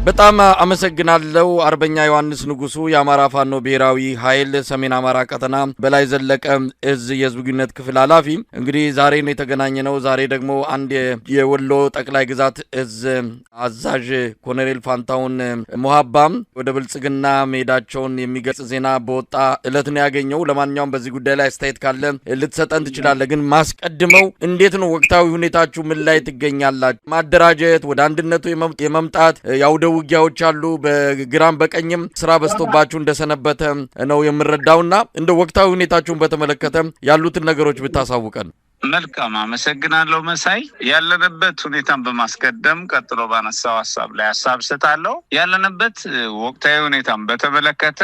በጣም አመሰግናለሁ አርበኛ ዮሐንስ ንጉሱ የአማራ ፋኖ ብሔራዊ ኃይል ሰሜን አማራ ቀጠና በላይ ዘለቀ እዝ የህዝብ ግንኙነት ክፍል ኃላፊ። እንግዲህ ዛሬ ነው የተገናኘነው። ዛሬ ደግሞ አንድ የወሎ ጠቅላይ ግዛት እዝ አዛዥ ኮሎኔል ፋንታውን ሞሃባም ወደ ብልጽግና መሄዳቸውን የሚገልጽ ዜና በወጣ እለት ነው ያገኘው። ለማንኛውም በዚህ ጉዳይ ላይ አስተያየት ካለ ልትሰጠን ትችላለህ። ግን ማስቀድመው እንዴት ነው ወቅታዊ ሁኔታችሁ ምን ላይ ትገኛላችሁ? ማደራጀት ወደ አንድነቱ የመምጣት ያውደ ውጊያዎች አሉ። በግራም በቀኝም ስራ በዝቶባችሁ እንደሰነበተ ነው የምንረዳውና እንደ ወቅታዊ ሁኔታችሁን በተመለከተ ያሉትን ነገሮች ብታሳውቀን። መልካም አመሰግናለሁ መሳይ። ያለንበት ሁኔታን በማስቀደም ቀጥሎ ባነሳው ሐሳብ ላይ ሐሳብ ሰጣለሁ። ያለንበት ወቅታዊ ሁኔታን በተመለከተ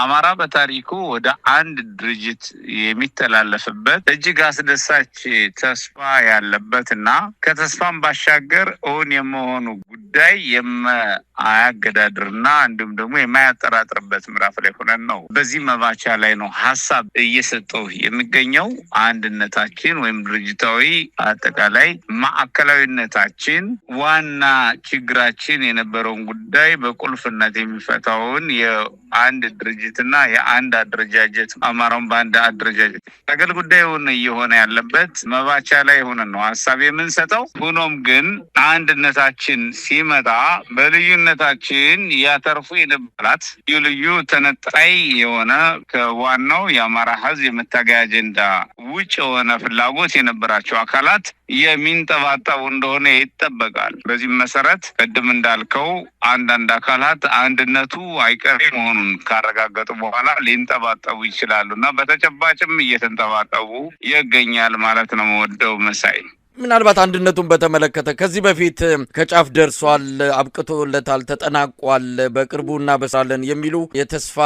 አማራ በታሪኩ ወደ አንድ ድርጅት የሚተላለፍበት እጅግ አስደሳች ተስፋ ያለበትና ከተስፋም ባሻገር እውን የመሆኑ ጉዳይ የማያገዳድርና እንዲሁም ደግሞ የማያጠራጥርበት ምዕራፍ ላይ ሆነን ነው። በዚህ መባቻ ላይ ነው ሐሳብ እየሰጠው የሚገኘው። አንድነታችን ወይም ድርጅታዊ አጠቃላይ ማዕከላዊነታችን ዋና ችግራችን የነበረውን ጉዳይ በቁልፍነት የሚፈታውን የአንድ ድርጅትና የአንድ አደረጃጀት አማራውን በአንድ አደረጃጀት ታገል ጉዳይ እየሆነ ያለበት መባቻ ላይ ሆነን ነው ሐሳብ የምንሰጠው። ሆኖም ግን አንድነታችን ሲመጣ በልዩነታችን ያተርፉ የነበራት ልዩ ተነጣይ የሆነ ከዋናው የአማራ ሕዝብ የመታገያ አጀንዳ ውጭ የሆነ ፍላጎት የነበራቸው አካላት የሚንጠባጠቡ እንደሆነ ይጠበቃል። በዚህ መሰረት ቅድም እንዳልከው አንዳንድ አካላት አንድነቱ አይቀሬ መሆኑን ካረጋገጡ በኋላ ሊንጠባጠቡ ይችላሉና በተጨባጭም እየተንጠባጠቡ ይገኛል ማለት ነው። ወደው መሳይ ምናልባት አንድነቱን በተመለከተ ከዚህ በፊት ከጫፍ ደርሷል፣ አብቅቶለታል፣ ተጠናቋል፣ በቅርቡ እናበስራለን የሚሉ የተስፋ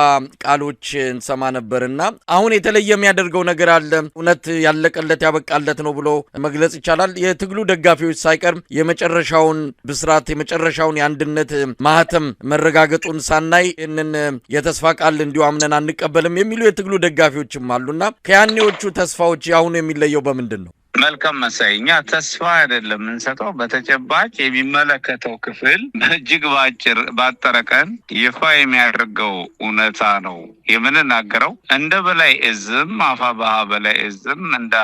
ቃሎች እንሰማ ነበርና አሁን የተለየ የሚያደርገው ነገር አለ? እውነት ያለቀለት ያበቃለት ነው ብሎ መግለጽ ይቻላል? የትግሉ ደጋፊዎች ሳይቀር የመጨረሻውን ብስራት የመጨረሻውን የአንድነት ማህተም መረጋገጡን ሳናይ ይህንን የተስፋ ቃል እንዲሁ አምነን አንቀበልም የሚሉ የትግሉ ደጋፊዎችም አሉና ከያኔዎቹ ተስፋዎች አሁኑ የሚለየው በምንድን ነው? መልካም መሳይ፣ እኛ ተስፋ አይደለም እንሰጠው፣ በተጨባጭ የሚመለከተው ክፍል እጅግ ባጠረ ቀን ይፋ የሚያደርገው እውነታ ነው የምንናገረው። እንደ በላይ እዝም አፋባሃ በላይ እዝም እንደ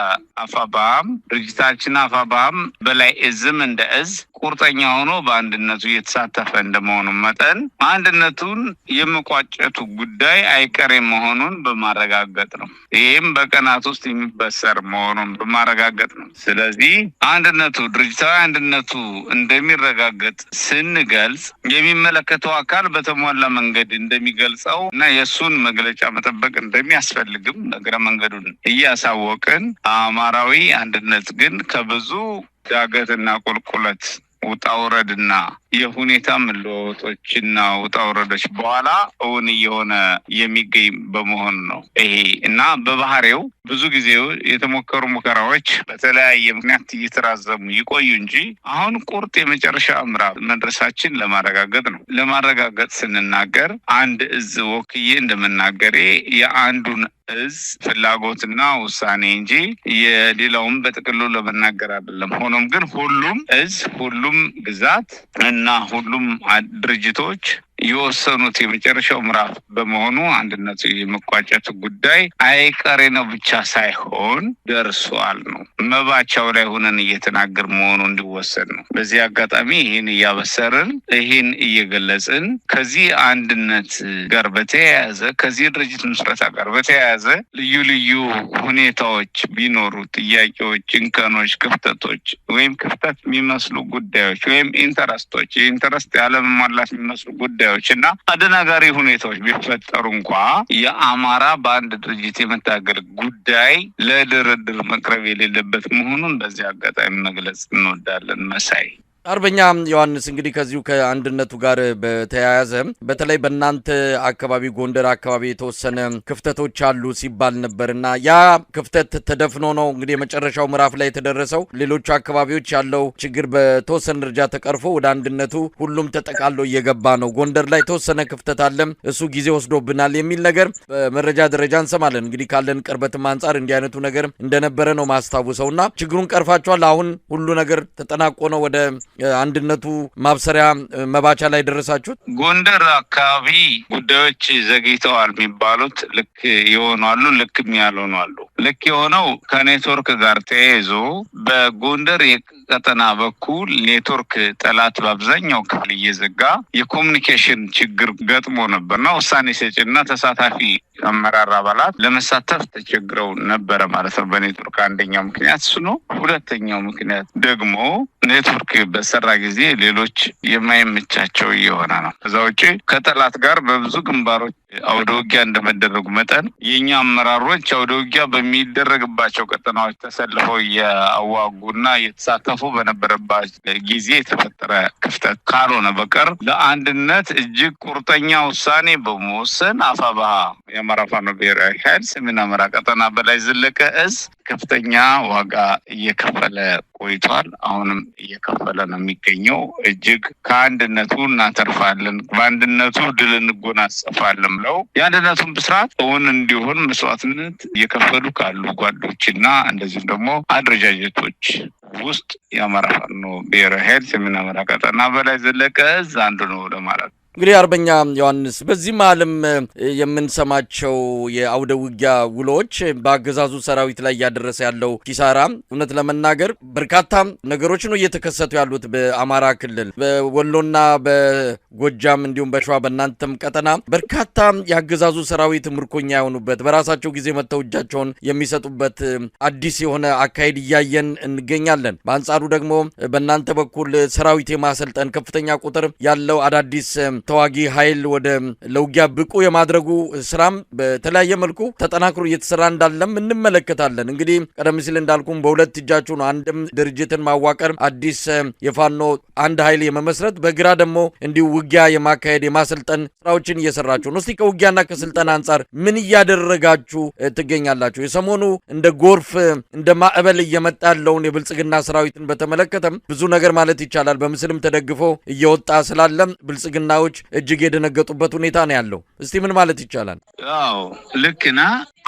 አፋባሃም ድርጅታችን አፋባሃም በላይ እዝም እንደ እዝ ቁርጠኛ ሆኖ በአንድነቱ እየተሳተፈ እንደመሆኑ መጠን አንድነቱን የመቋጨቱ ጉዳይ አይቀሬ መሆኑን በማረጋገጥ ነው። ይህም በቀናት ውስጥ የሚበሰር መሆኑን በማረጋገጥ ነው። ስለዚህ አንድነቱ ድርጅታዊ አንድነቱ እንደሚረጋገጥ ስንገልጽ የሚመለከተው አካል በተሟላ መንገድ እንደሚገልጸው እና የእሱን መግለጫ መጠበቅ እንደሚያስፈልግም እግረ መንገዱን እያሳወቅን አማራዊ አንድነት ግን ከብዙ ዳገትና ቁልቁለት ውጣውረድና የሁኔታ መለወጦችና ውጣውረዶች በኋላ እውን እየሆነ የሚገኝ በመሆን ነው። ይሄ እና በባህሪው ብዙ ጊዜ የተሞከሩ ሙከራዎች በተለያየ ምክንያት እየተራዘሙ ይቆዩ እንጂ አሁን ቁርጥ የመጨረሻ ምዕራፍ መድረሳችን ለማረጋገጥ ነው። ለማረጋገጥ ስንናገር አንድ እዝ ወክዬ እንደመናገሬ የአንዱን እዝ ፍላጎትና ውሳኔ እንጂ የሌላውን በጥቅሉ ለመናገር አይደለም። ሆኖም ግን ሁሉም እዝ ሁሉም ግዛት እና ሁሉም ድርጅቶች የወሰኑት የመጨረሻው ምዕራፍ በመሆኑ አንድነቱ የመቋጨቱ ጉዳይ አይቀሬ ነው ብቻ ሳይሆን ደርሷል ነው። መባቻው ላይ ሆነን እየተናገር መሆኑ እንዲወሰድ ነው። በዚህ አጋጣሚ ይህን እያበሰርን ይህን እየገለጽን ከዚህ አንድነት ጋር በተያያዘ ከዚህ ድርጅት ምስረታ ጋር በተያያዘ ልዩ ልዩ ሁኔታዎች ቢኖሩ ጥያቄዎች፣ እንከኖች፣ ክፍተቶች ወይም ክፍተት የሚመስሉ ጉዳዮች ወይም ኢንተረስቶች የኢንተረስት ያለመሟላት የሚመስሉ ጉዳዮች እና አደናጋሪ ሁኔታዎች ቢፈጠሩ እንኳ የአማራ በአንድ ድርጅት የመታገል ጉዳይ ለድርድር መቅረብ የሌለበት መሆኑን በዚህ አጋጣሚ መግለጽ እንወዳለን። መሳይ አርበኛ ዮሐንስ እንግዲህ ከዚሁ ከአንድነቱ ጋር በተያያዘ በተለይ በእናንተ አካባቢ ጎንደር አካባቢ የተወሰነ ክፍተቶች አሉ ሲባል ነበርና ያ ክፍተት ተደፍኖ ነው እንግዲህ የመጨረሻው ምዕራፍ ላይ የተደረሰው። ሌሎች አካባቢዎች ያለው ችግር በተወሰነ ደረጃ ተቀርፎ ወደ አንድነቱ ሁሉም ተጠቃሎ እየገባ ነው። ጎንደር ላይ የተወሰነ ክፍተት አለ፣ እሱ ጊዜ ወስዶብናል የሚል ነገር በመረጃ ደረጃ እንሰማለን። እንግዲህ ካለን ቅርበትም አንጻር እንዲህ አይነቱ ነገር እንደነበረ ነው ማስታወሰውና ችግሩን ቀርፋቸዋል። አሁን ሁሉ ነገር ተጠናቆ ነው ወደ አንድነቱ ማብሰሪያ መባቻ ላይ ደረሳችሁት? ጎንደር አካባቢ ጉዳዮች ዘግይተዋል የሚባሉት ልክ ይሆናሉ፣ ልክም ያልሆኑ አሉ። ልክ የሆነው ከኔትወርክ ጋር ተያይዞ በጎንደር ቀጠና በኩል ኔትወርክ ጠላት በአብዛኛው ክፍል እየዘጋ የኮሙኒኬሽን ችግር ገጥሞ ነበርና ውሳኔ ሰጪና ተሳታፊ አመራር አባላት ለመሳተፍ ተቸግረው ነበረ ማለት ነው። በኔትወርክ አንደኛው ምክንያት እሱ ነው። ሁለተኛው ምክንያት ደግሞ ኔትወርክ በሰራ ጊዜ ሌሎች የማይመቻቸው እየሆነ ነው። ከዛ ውጪ ከጠላት ጋር በብዙ ግንባሮች አውደ ውጊያ እንደመደረጉ መጠን የኛ አመራሮች አውደ ውጊያ በሚደረግባቸው ቀጠናዎች ተሰልፈው የአዋጉና የተሳተፉ በነበረባት ጊዜ የተፈጠረ ክፍተት ካልሆነ በቀር ለአንድነት እጅግ ቁርጠኛ ውሳኔ በመወሰን አፋብኃ የአማራ ፋኖ ብሔራዊ ኃይል ሰሜን አማራ ቀጠና በላይ ዘለቀ እዝ ከፍተኛ ዋጋ እየከፈለ ቆይቷል። አሁንም እየከፈለ ነው የሚገኘው። እጅግ ከአንድነቱ እናተርፋለን፣ በአንድነቱ ድል እንጎናጸፋለን ብለው የአንድነቱን ብስራት እውን እንዲሆን መስዋዕትነት እየከፈሉ ካሉ ጓዶችና እንደዚሁም ደግሞ አደረጃጀቶች ውስጥ የአማራ ፋኖ ብሔራዊ ኃይል ሰሜን አማራ ቀጠና በላይ ዘለቀ እዝ አንዱ ነው ለማለት ነው። እንግዲህ አርበኛ ዮሐንስ በዚህ መሀልም የምንሰማቸው የአውደ ውጊያ ውሎች በአገዛዙ ሰራዊት ላይ እያደረሰ ያለው ኪሳራ እውነት ለመናገር በርካታ ነገሮች ነው እየተከሰቱ ያሉት በአማራ ክልል በወሎና በጎጃም እንዲሁም በሸዋ በእናንተም ቀጠና በርካታ የአገዛዙ ሰራዊት ምርኮኛ የሆኑበት በራሳቸው ጊዜ መተው እጃቸውን የሚሰጡበት አዲስ የሆነ አካሄድ እያየን እንገኛለን። በአንጻሩ ደግሞ በእናንተ በኩል ሰራዊት የማሰልጠን ከፍተኛ ቁጥር ያለው አዳዲስ ተዋጊ ኃይል ወደ ለውጊያ ብቁ የማድረጉ ስራም በተለያየ መልኩ ተጠናክሮ እየተሰራ እንዳለም እንመለከታለን። እንግዲህ ቀደም ሲል እንዳልኩም በሁለት እጃችሁ ነው። አንድም ድርጅትን ማዋቀር አዲስ የፋኖ አንድ ኃይል የመመስረት በግራ ደግሞ እንዲሁ ውጊያ የማካሄድ የማሰልጠን ስራዎችን እየሰራችሁ ነው። እስቲ ከውጊያና ከስልጠና አንጻር ምን እያደረጋችሁ ትገኛላችሁ? የሰሞኑ እንደ ጎርፍ እንደ ማዕበል እየመጣ ያለውን የብልጽግና ሰራዊትን በተመለከተም ብዙ ነገር ማለት ይቻላል በምስልም ተደግፎ እየወጣ ስላለም ብልጽግናዎች እጅግ የደነገጡበት ሁኔታ ነው ያለው። እስቲ ምን ማለት ይቻላል? አዎ ልክና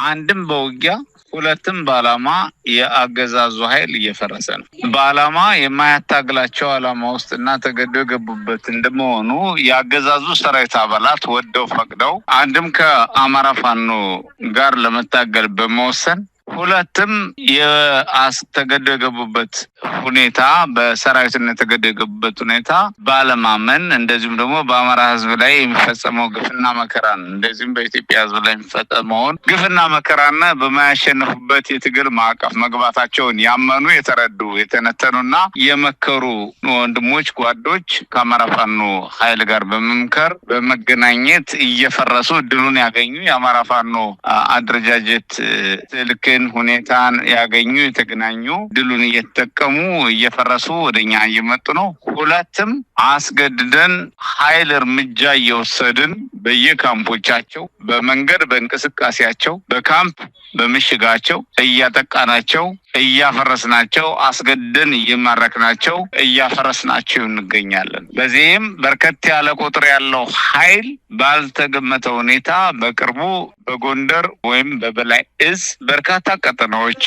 አንድም በውጊያ ሁለትም በዓላማ የአገዛዙ ኃይል እየፈረሰ ነው። በዓላማ የማያታግላቸው ዓላማ ውስጥና ተገደው የገቡበት እንደመሆኑ የአገዛዙ ሰራዊት አባላት ወደው ፈቅደው አንድም ከአማራ ፋኖ ጋር ለመታገል በመወሰን ሁለትም ተገደው የገቡበት ሁኔታ በሰራዊትነት ተገደው የገቡበት ሁኔታ ባለማመን እንደዚሁም ደግሞ በአማራ ሕዝብ ላይ የሚፈጸመው ግፍና መከራን እንደዚሁም በኢትዮጵያ ሕዝብ ላይ የሚፈጸመውን ግፍና መከራና በማያሸንፉበት የትግል ማዕቀፍ መግባታቸውን ያመኑ የተረዱ የተነተኑና የመከሩ ወንድሞች ጓዶች ከአማራ ፋኖ ኃይል ጋር በመምከር በመገናኘት እየፈረሱ ድሉን ያገኙ የአማራ ፋኖ አደረጃጀት ልክ ሁኔታን ያገኙ የተገናኙ ድሉን እየተጠቀሙ እየፈረሱ ወደኛ እየመጡ ነው። ሁለትም አስገድደን ኃይል እርምጃ እየወሰድን በየካምፖቻቸው በመንገድ በእንቅስቃሴያቸው በካምፕ በምሽጋቸው እያጠቃናቸው እያፈረስናቸው አስገድደን እየማረክናቸው እያፈረስናቸው እንገኛለን። በዚህም በርከት ያለ ቁጥር ያለው ኃይል ባልተገመተ ሁኔታ በቅርቡ በጎንደር ወይም በበላይ እዝ በርካታ ቀጠናዎች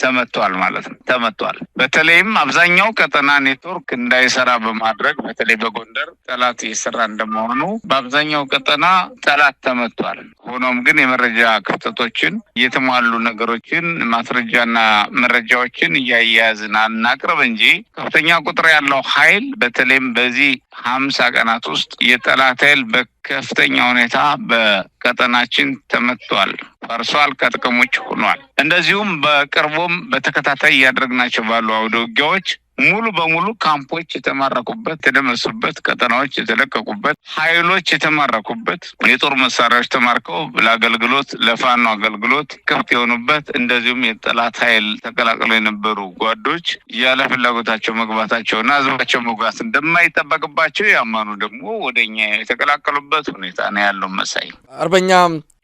ተመቷል ማለት ነው። ተመቷል። በተለይም አብዛኛው ቀጠና ኔትወርክ እንዳይሰራ በማድረግ በተለይ በጎንደር ጠላት እየሰራ እንደመሆኑ በአብዛኛው ቀጠና ጠላት ተመቷል። ሆኖም ግን የመረጃ ክፍተቶችን የተሟሉ ነገሮችን ማስረጃና መረጃዎችን እያያዝን አናቅርብ እንጂ ከፍተኛ ቁጥር ያለው ኃይል በተለይም በዚህ 50 ቀናት ውስጥ የጠላት ኃይል በከፍተኛ ሁኔታ በቀጠናችን ተመቷል፣ ፈርሷል፣ ከጥቅም ውጭ ሆኗል። እንደዚሁም በቅርቡም በተከታታይ እያደረግናቸው ባሉ አውደ ውጊያዎች ሙሉ በሙሉ ካምፖች የተማረኩበት የተደመሱበት ቀጠናዎች የተለቀቁበት ኃይሎች የተማረኩበት የጦር መሳሪያዎች ተማርከው ለአገልግሎት ለፋኖ አገልግሎት ክፍት የሆኑበት እንደዚሁም የጠላት ኃይል ተቀላቅለው የነበሩ ጓዶች ያለ ፍላጎታቸው መግባታቸውና ህዝባቸው መግባት እንደማይጠበቅባቸው ያመኑ ደግሞ ወደኛ የተቀላቀሉበት ሁኔታ ነው ያለው። መሳይ አርበኛ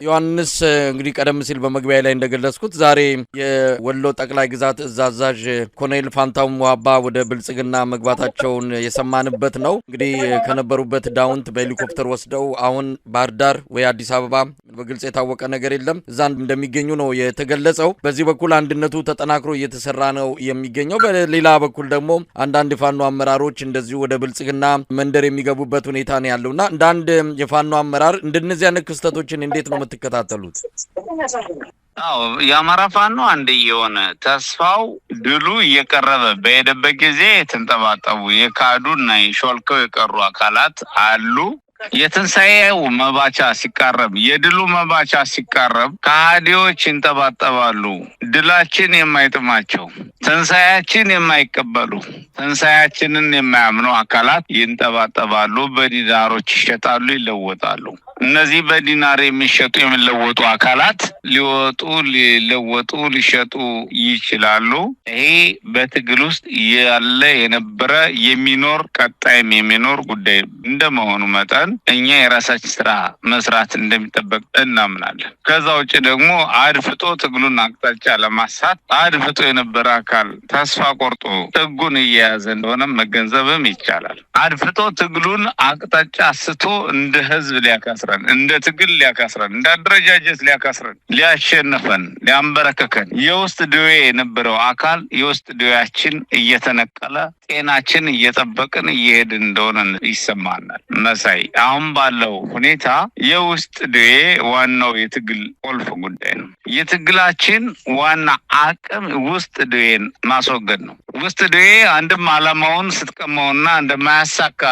ዮሐንስ እንግዲህ ቀደም ሲል በመግቢያ ላይ እንደገለጽኩት ዛሬ የወሎ ጠቅላይ ግዛት እዝ አዛዥ ኮሎኔል ፋንታው ሙሀባ ወደ ብልጽግና መግባታቸውን የሰማንበት ነው። እንግዲህ ከነበሩበት ዳውንት በሄሊኮፕተር ወስደው አሁን ባህር ዳር ወይ አዲስ አበባ በግልጽ የታወቀ ነገር የለም። እዛ እንደሚገኙ ነው የተገለጸው። በዚህ በኩል አንድነቱ ተጠናክሮ እየተሰራ ነው የሚገኘው። በሌላ በኩል ደግሞ አንዳንድ የፋኖ አመራሮች እንደዚሁ ወደ ብልጽግና መንደር የሚገቡበት ሁኔታ ነው ያለውና እንደ አንድ የፋኖ አመራር እንደነዚህ አይነት ክስተቶችን እንዴት ነው የምትከታተሉት? አዎ የአማራ ፋኖ አንድ የሆነ ተስፋው ድሉ እየቀረበ በሄደበት ጊዜ የተንጠባጠቡ የካዱና የሾልከው የቀሩ አካላት አሉ። የትንሣኤው መባቻ ሲቃረብ፣ የድሉ መባቻ ሲቃረብ ከሃዲዎች ይንጠባጠባሉ። ድላችን የማይጥማቸው፣ ትንሣኤያችን የማይቀበሉ፣ ትንሣኤያችንን የማያምኑ አካላት ይንጠባጠባሉ። በዲናሮች ይሸጣሉ፣ ይለወጣሉ። እነዚህ በዲናር የሚሸጡ የሚለወጡ አካላት ሊወጡ ሊለወጡ ሊሸጡ ይችላሉ። ይሄ በትግል ውስጥ ያለ የነበረ የሚኖር ቀጣይም የሚኖር ጉዳይ እንደመሆኑ መጠን እኛ የራሳችን ስራ መስራት እንደሚጠበቅ እናምናለን። ከዛ ውጭ ደግሞ አድፍጦ ትግሉን አቅጣጫ ለማሳት አድፍጦ የነበረ አካል ተስፋ ቆርጦ ጥጉን እየያዘ እንደሆነ መገንዘብም ይቻላል። አድፍጦ ትግሉን አቅጣጫ ስቶ እንደ ህዝብ ሊያካስረን፣ እንደ ትግል ሊያካስረን፣ እንደ አደረጃጀት ሊያካስረን፣ ሊያሸንፈን፣ ሊያንበረከከን የውስጥ ደዌ የነበረው አካል የውስጥ ደዌያችን እየተነቀለ ጤናችን እየጠበቅን እየሄድን እንደሆነ ይሰማናል። መሳይ አሁን ባለው ሁኔታ የውስጥ ደዌ ዋናው የትግል ቁልፍ ጉዳይ ነው። የትግላችን ዋና አቅም ውስጥ ደዌን ማስወገድ ነው። ውስጥ ደዌ አንድም ዓላማውን ስትቀማውና እንደማያሳካ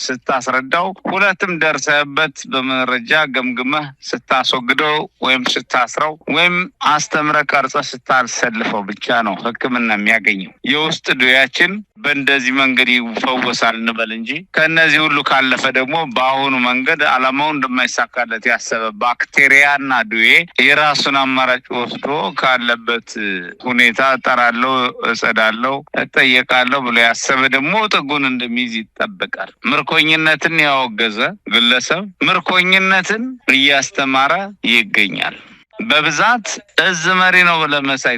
ስታስረዳው፣ ሁለትም ደርሰህበት በመረጃ ገምግመህ ስታስወግደው ወይም ስታስረው ወይም አስተምረህ ቀርጸህ ስታሰልፈው ብቻ ነው ሕክምና የሚያገኘው። የውስጥ ደዌያችን በእንደዚህ መንገድ ይፈወሳል እንበል እንጂ ከነዚህ ሁሉ ካለፈ ደግሞ በአሁኑ መንገድ ዓላማው እንደማይሳካለት ያሰበ ባክቴሪያና ደዌ የራሱን አማራጭ ወስዶ ካለበት ሁኔታ እጠራለሁ፣ እጸዳለሁ፣ እጠየቃለሁ ብሎ ያሰበ ደግሞ ጥጉን እንደሚይዝ ይጠበቃል። ምርኮኝነትን ያወገዘ ግለሰብ ምርኮኝነትን እያስተማረ ይገኛል። በብዛት እዝ መሪ ነው ብለህ መሳይ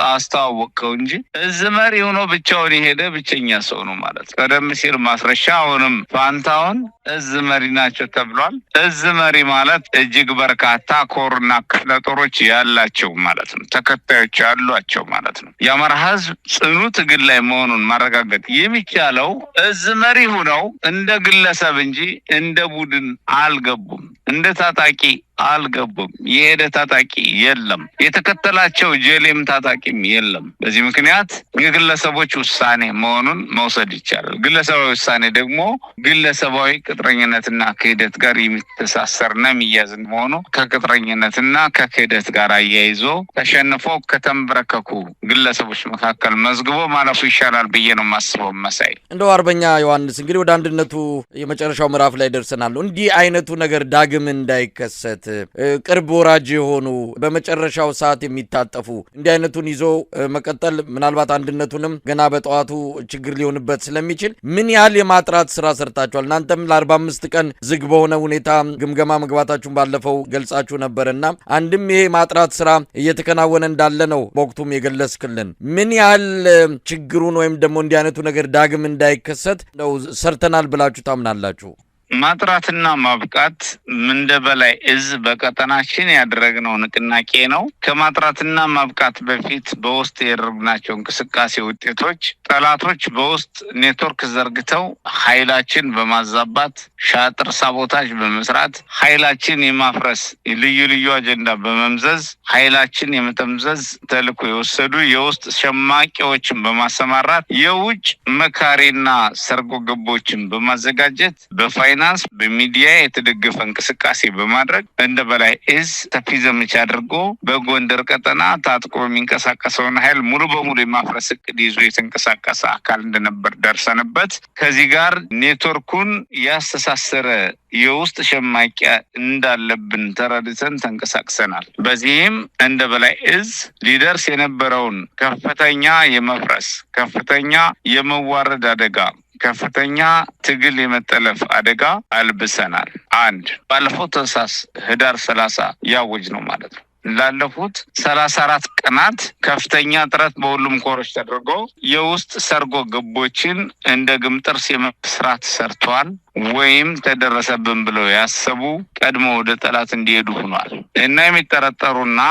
አስተዋወቅከው እንጂ እዝ መሪ ሆኖ ብቻውን የሄደ ብቸኛ ሰው ነው ማለት ነው። ቀደም ሲል ማስረሻ አሁንም ፋንታውን እዝ መሪ ናቸው ተብሏል። እዝ መሪ ማለት እጅግ በርካታ ኮርና ክፍለ ጦሮች ያላቸው ማለት ነው። ተከታዮች ያሏቸው ማለት ነው። የአማራ ሕዝብ ጽኑ ትግል ላይ መሆኑን ማረጋገጥ የሚቻለው እዝ መሪ ሆነው እንደ ግለሰብ እንጂ እንደ ቡድን አልገቡም። እንደ ታጣቂ አልገቡም። የሄደ ታጣቂ የለም። የተከተላቸው ጀሌም ታጣቂም የለም። በዚህ ምክንያት የግለሰቦች ውሳኔ መሆኑን መውሰድ ይቻላል። ግለሰባዊ ውሳኔ ደግሞ ግለሰባዊ ቅጥረኝነትና ክህደት ጋር የሚተሳሰርና የሚያዝ መሆኑ ከቅጥረኝነትና ከክህደት ጋር አያይዞ ተሸንፎ ከተንበረከኩ ግለሰቦች መካከል መዝግቦ ማለፉ ይሻላል ብዬ ነው የማስበው። መሳይ እንደው አርበኛ ዮሐንስ እንግዲህ ወደ አንድነቱ የመጨረሻው ምዕራፍ ላይ ደርሰናል። እንዲህ አይነቱ ነገር ዳግም እንዳይከሰት ቅርብ ወራጅ የሆኑ በመጨረሻው ሰዓት የሚታጠፉ እንዲህ አይነቱን ይዞ መቀጠል ምናልባት አንድነቱንም ገና በጠዋቱ ችግር ሊሆንበት ስለሚችል ምን ያህል የማጥራት ስራ ሰርታችኋል? እናንተም ለ45 ቀን ዝግ በሆነ ሁኔታ ግምገማ መግባታችሁን ባለፈው ገልጻችሁ ነበርና አንድም ይሄ ማጥራት ስራ እየተከናወነ እንዳለ ነው በወቅቱም የገለጽክልን። ምን ያህል ችግሩን ወይም ደግሞ እንዲህ አይነቱ ነገር ዳግም እንዳይከሰት ነው ሰርተናል ብላችሁ ታምናላችሁ? ማጥራትና ማብቃት እንደ በላይ እዝ በቀጠናችን ያደረግነው ንቅናቄ ነው። ከማጥራትና ማብቃት በፊት በውስጥ ያደረግናቸው እንቅስቃሴ ውጤቶች ጠላቶች በውስጥ ኔትወርክ ዘርግተው ኃይላችን በማዛባት ሻጥር ሳቦታጅ በመስራት ኃይላችን የማፍረስ ልዩ ልዩ አጀንዳ በመምዘዝ ኃይላችን የመጠምዘዝ ተልዕኮ የወሰዱ የውስጥ ሸማቂዎችን በማሰማራት የውጭ መካሪና ሰርጎ ገቦችን በማዘጋጀት በፋይናንስ በሚዲያ የተደገፈ እንቅስቃሴ በማድረግ እንደ በላይ እዝ ሰፊ ዘመቻ አድርጎ በጎንደር ቀጠና ታጥቆ የሚንቀሳቀሰውን ኃይል ሙሉ በሙሉ የማፍረስ እቅድ ይዞ የተንቀሳቀሰ አካል እንደነበር ደርሰንበት ከዚህ ጋር ኔትወርኩን ያስተሳሰረ የውስጥ ሸማቂያ እንዳለብን ተረድተን ተንቀሳቅሰናል። በዚህም እንደ በላይ እዝ ሊደርስ የነበረውን ከፍተኛ የመፍረስ ከፍተኛ የመዋረድ አደጋ ከፍተኛ ትግል የመጠለፍ አደጋ አልብሰናል። አንድ ባለፈው ተሳስ ህዳር 30 ያወጅ ነው ማለት ነው። ላለፉት 34 ቀናት ከፍተኛ ጥረት በሁሉም ኮሮች ተደርጎ የውስጥ ሰርጎ ገቦችን እንደ ግምጥርስ የመስራት ሰርቷል። ወይም ተደረሰብን ብለው ያሰቡ ቀድሞ ወደ ጠላት እንዲሄዱ ሆኗል እና የሚጠረጠሩና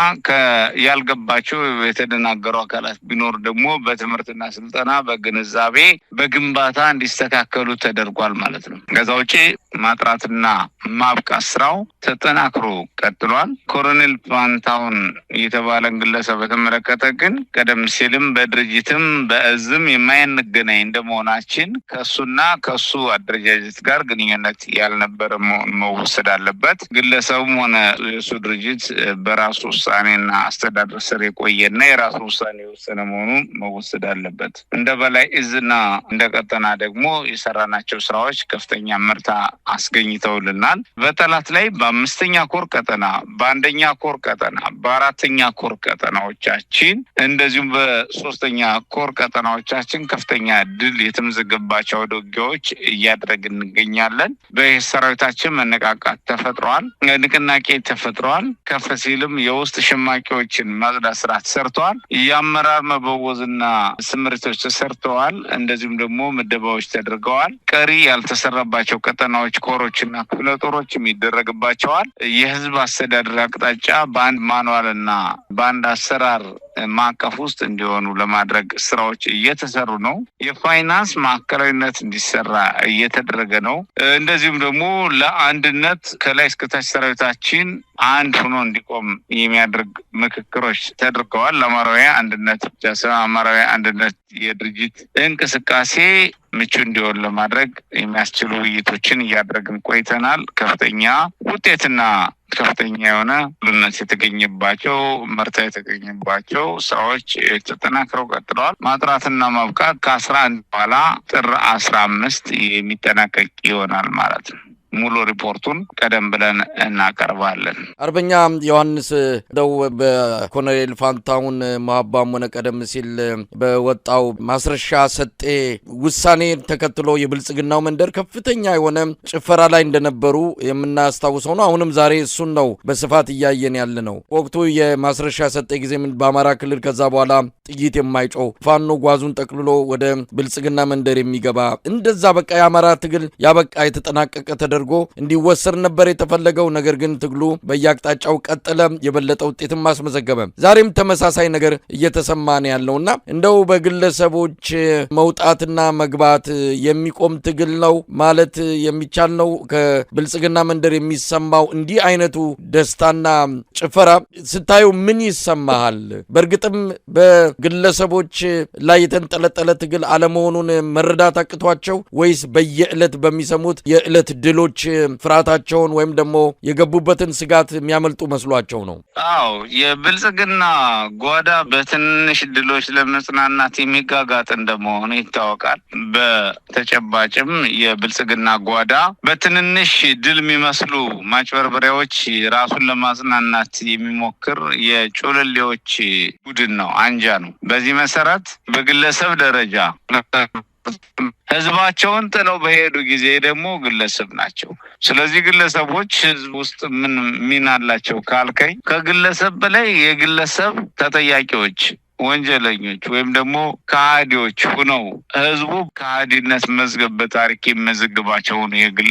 ያልገባቸው የተደናገሩ አካላት ቢኖር ደግሞ በትምህርትና ስልጠና በግንዛቤ በግንባታ እንዲስተካከሉ ተደርጓል ማለት ነው። ከዛ ውጪ ማጥራትና ማብቃት ስራው ተጠናክሮ ቀጥሏል። ኮሎኔል ፋንታውን የተባለን ግለሰብ በተመለከተ ግን ቀደም ሲልም በድርጅትም በእዝም የማይገናኝ እንደመሆናችን ከሱና ከሱ አደረጃጀት ጋር ግንኙነት ያልነበረ መሆን መወሰድ አለበት። ግለሰቡም ሆነ የሱ ድርጅት በራሱ ውሳኔና አስተዳደር ስር የቆየና የራሱ ውሳኔ የወሰነ መሆኑ መወሰድ አለበት። እንደ በላይ እዝና እንደ ቀጠና ደግሞ የሰራናቸው ስራዎች ከፍተኛ ምርታ አስገኝተውልናል። በጠላት ላይ በአምስተኛ ኮር ቀጠና፣ በአንደኛ ኮር ቀጠና፣ በአራተኛ ኮር ቀጠናዎቻችን እንደዚሁም በሶስተኛ ኮር ቀጠናዎቻችን ከፍተኛ ድል የተመዘገባቸው ውጊያዎች እያደረግን እንገኛለን። በሰራዊታችን መነቃቃት ተፈጥሯል፣ ንቅናቄ ተፈጥሯል። ከፍ ሲልም የውስጥ ሸማቂዎችን ማጽዳት ስራ ተሰርተዋል። የአመራር መበወዝና ስምሪቶች ተሰርተዋል። እንደዚሁም ደግሞ ምደባዎች ተደርገዋል። ቀሪ ያልተሰራባቸው ቀጠናዎች ኮሮችና ክፍለ ጦሮችም ይደረግባቸዋል። የህዝብ አስተዳደር አቅጣጫ በአንድ ማንዋልና በአንድ አሰራር ማዕቀፍ ውስጥ እንዲሆኑ ለማድረግ ስራዎች እየተሰሩ ነው። የፋይናንስ ማዕከላዊነት እንዲሰራ እየተደረገ ነው። እንደዚሁም ደግሞ ለአንድነት ከላይ እስከታች ሰራዊታችን አንድ ሆኖ እንዲቆም የሚያደርግ ምክክሮች ተደርገዋል። ለአማራዊ አንድነት ብቻ ሳይሆን አማራዊ አንድነት የድርጅት እንቅስቃሴ ምቹ እንዲሆን ለማድረግ የሚያስችሉ ውይይቶችን እያደረግን ቆይተናል። ከፍተኛ ውጤትና ከፍተኛ የሆነ ልዩነት የተገኘባቸው ምርታ የተገኘባቸው ስራዎች ተጠናክረው ቀጥለዋል። ማጥራትና ማብቃት ከ11 በኋላ ጥር 15 የሚጠናቀቅ ይሆናል ማለት ነው። ሙሉ ሪፖርቱን ቀደም ብለን እናቀርባለን። አርበኛ ዮሐንስ ደው በኮሎኔል ፋንታውን ማባም ሆነ ቀደም ሲል በወጣው ማስረሻ ሰጤ ውሳኔ ተከትሎ የብልጽግናው መንደር ከፍተኛ የሆነ ጭፈራ ላይ እንደነበሩ የምናስታውሰው ነው። አሁንም ዛሬ እሱን ነው በስፋት እያየን ያለ ነው። ወቅቱ የማስረሻ ሰጤ ጊዜ በአማራ ክልል ከዛ በኋላ ጥይት የማይጮህ ፋኖ ጓዙን ጠቅልሎ ወደ ብልጽግና መንደር የሚገባ እንደዛ በቃ የአማራ ትግል ያበቃ የተጠናቀቀ ተደርጎ እንዲወሰድ ነበር የተፈለገው። ነገር ግን ትግሉ በየአቅጣጫው ቀጠለ፣ የበለጠ ውጤትም ማስመዘገበ። ዛሬም ተመሳሳይ ነገር እየተሰማ ነው ያለውና እንደው በግለሰቦች መውጣትና መግባት የሚቆም ትግል ነው ማለት የሚቻል ነው? ከብልጽግና መንደር የሚሰማው እንዲህ አይነቱ ደስታና ጭፈራ ስታዩ ምን ይሰማሃል? በእርግጥም በግለሰቦች ላይ የተንጠለጠለ ትግል አለመሆኑን መረዳት አቅቷቸው ወይስ በየዕለት በሚሰሙት የዕለት ድሎች ፍርሃታቸውን ወይም ደግሞ የገቡበትን ስጋት የሚያመልጡ መስሏቸው ነው? አዎ፣ የብልጽግና ጓዳ በትንሽ ድሎች ለመጽናናት የሚጋጋጥ እንደመሆኑ ይታወቃል። በተጨባጭም የብልጽግና ጓዳ በትንንሽ ድል የሚመስሉ ማጭበርበሪያዎች ራሱን ለማጽናናት የሚሞክር የጮለሌዎች ቡድን ነው፣ አንጃ ነው። በዚህ መሰረት በግለሰብ ደረጃ ህዝባቸውን ጥለው በሄዱ ጊዜ ደግሞ ግለሰብ ናቸው። ስለዚህ ግለሰቦች ህዝብ ውስጥ ምን ሚና አላቸው ካልከኝ ከግለሰብ በላይ የግለሰብ ተጠያቂዎች፣ ወንጀለኞች ወይም ደግሞ ከሃዲዎች ሁነው ህዝቡ ከሃዲነት መዝገብ በታሪክ የሚመዘግባቸው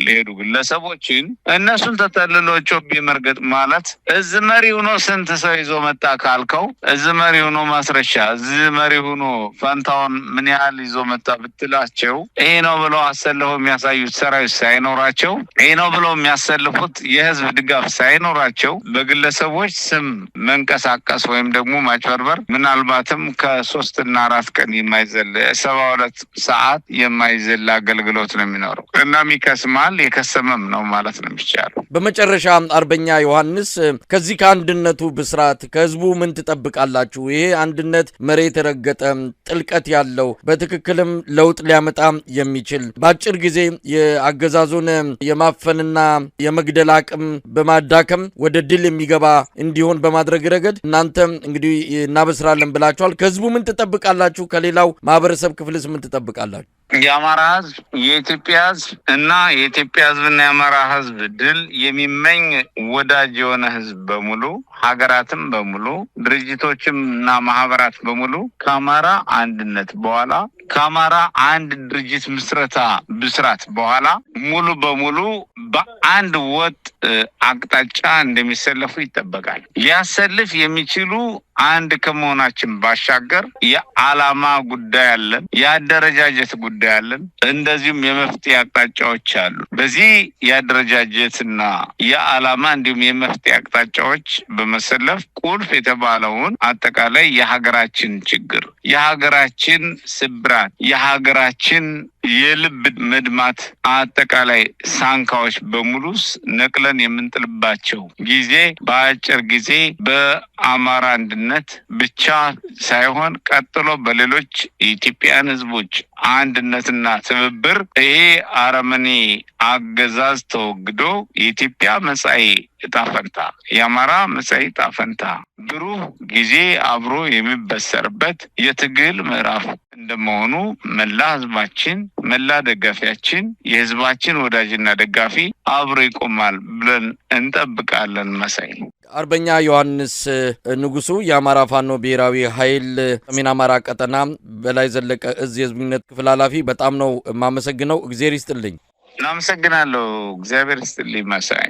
የሄዱ ግለሰቦችን እነሱን ተጠልሎ ጮቤ መርገጥ ማለት እዚህ መሪ ሆኖ ስንት ሰው ይዞ መጣ ካልከው እዚህ መሪ ሆኖ ማስረሻ፣ እዚህ መሪ ሆኖ ፋንታውን ምን ያህል ይዞ መጣ ብትላቸው ይሄ ነው ብለው አሰልፈው የሚያሳዩት ሰራዊት ሳይኖራቸው፣ ይሄ ነው ብለው የሚያሰልፉት የህዝብ ድጋፍ ሳይኖራቸው በግለሰቦች ስም መንቀሳቀስ ወይም ደግሞ ማጭበርበር ምናልባት ከ3 እና 4 ቀን የማይዘል 72 ሰዓት የማይዘል አገልግሎት ነው የሚኖረው። እናም ይከስማል፣ የከሰመም ነው ማለት ነው የሚቻለው። በመጨረሻ አርበኛ ዮሐንስ ከዚህ ከአንድነቱ ብስራት ከህዝቡ ምን ትጠብቃላችሁ? ይሄ አንድነት መሬት የረገጠ ጥልቀት ያለው በትክክልም ለውጥ ሊያመጣ የሚችል በአጭር ጊዜ የአገዛዙን የማፈንና የመግደል አቅም በማዳከም ወደ ድል የሚገባ እንዲሆን በማድረግ ረገድ እናንተ እንግዲህ እናበስራለን ብላችኋል። ከህዝቡ ምን ትጠብቃላችሁ? ከሌላው ማህበረሰብ ክፍልስ ምን ትጠብቃላችሁ? የአማራ ህዝብ የኢትዮጵያ ህዝብ እና የኢትዮጵያ ህዝብና የአማራ ህዝብ ድል የሚመኝ ወዳጅ የሆነ ህዝብ በሙሉ ሀገራትም በሙሉ ድርጅቶችም እና ማህበራት በሙሉ ከአማራ አንድነት በኋላ ከአማራ አንድ ድርጅት ምስረታ ብስራት በኋላ ሙሉ በሙሉ በአንድ ወጥ አቅጣጫ እንደሚሰለፉ ይጠበቃል። ሊያሰልፍ የሚችሉ አንድ ከመሆናችን ባሻገር የዓላማ ጉዳይ አለን፣ የአደረጃጀት ጉዳይ አለን፣ እንደዚሁም የመፍትሄ አቅጣጫዎች አሉ። በዚህ የአደረጃጀትና የዓላማ እንዲሁም የመፍትሄ አቅጣጫዎች በመሰለፍ ቁልፍ የተባለውን አጠቃላይ የሀገራችን ችግር፣ የሀገራችን ስብራት፣ የሀገራችን የልብ መድማት አጠቃላይ ሳንካዎች በሙሉስ ነቅለን የምንጥልባቸው ጊዜ በአጭር ጊዜ በአማራ አንድነት ብቻ ሳይሆን ቀጥሎ በሌሎች የኢትዮጵያን ህዝቦች አንድነትና ትብብር ይሄ አረመኔ አገዛዝ ተወግዶ የኢትዮጵያ መጻኢ ዕጣ ፈንታ የአማራ መጻኢ ዕጣ ፈንታ ብሩህ ጊዜ አብሮ የሚበሰርበት የትግል ምዕራፍ እንደመሆኑ መላ ህዝባችን መላ ደጋፊያችን የህዝባችን ወዳጅና ደጋፊ አብሮ ይቆማል ብለን እንጠብቃለን። መሳይ አርበኛ ዮሐንስ ንጉሱ የአማራ ፋኖ ብሔራዊ ኃይል ሰሜን አማራ ቀጠና በላይ ዘለቀ እዝ የህዝብ ግንኙነት ክፍል ኃላፊ፣ በጣም ነው የማመሰግነው። እግዚአብሔር ይስጥልኝ። እናመሰግናለሁ። እግዚአብሔር ይስጥልኝ መሳይ።